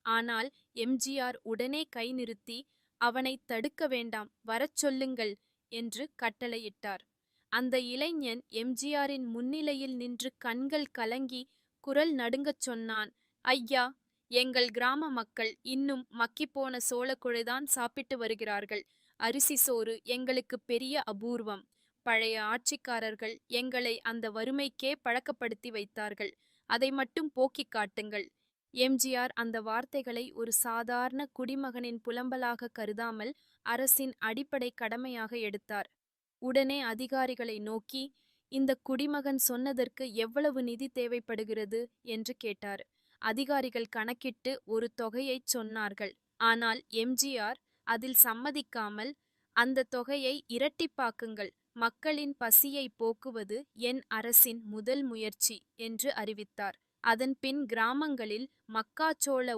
ஆனால் எம்ஜிஆர் உடனே கை நிறுத்தி, அவனை தடுக்க வேண்டாம், வரச் சொல்லுங்கள் என்று கட்டளையிட்டார். அந்த இளைஞன் எம்ஜிஆரின் முன்னிலையில் நின்று கண்கள் கலங்கி குரல் நடுங்கச் சொன்னான், ஐயா, எங்கள் கிராம மக்கள் இன்னும் மக்கிப்போன சோளக்குழைதான் சாப்பிட்டு வருகிறார்கள். அரிசி சோறு எங்களுக்கு பெரிய அபூர்வம். பழைய ஆட்சிக்காரர்கள் எங்களை அந்த வறுமைக்கே பழக்கப்படுத்தி வைத்தார்கள். அதை மட்டும் போக்கிக் காட்டுங்கள். எம்ஜிஆர் அந்த வார்த்தைகளை ஒரு சாதாரண குடிமகனின் புலம்பலாக கருதாமல் அரசின் அடிப்படை கடமையாக எடுத்தார். உடனே அதிகாரிகளை நோக்கி, இந்த குடிமகன் சொன்னதற்கு எவ்வளவு நிதி தேவைப்படுகிறது என்று கேட்டார். அதிகாரிகள் கணக்கிட்டு ஒரு தொகையைச் சொன்னார்கள். ஆனால் எம்ஜிஆர் அதில் சம்மதிக்காமல், அந்த தொகையை இரட்டிப்பாக்குங்கள், மக்களின் பசியை போக்குவது என் அரசின் முதல் முயற்சி என்று அறிவித்தார். அதன்பின் கிராமங்களில் மக்காச்சோள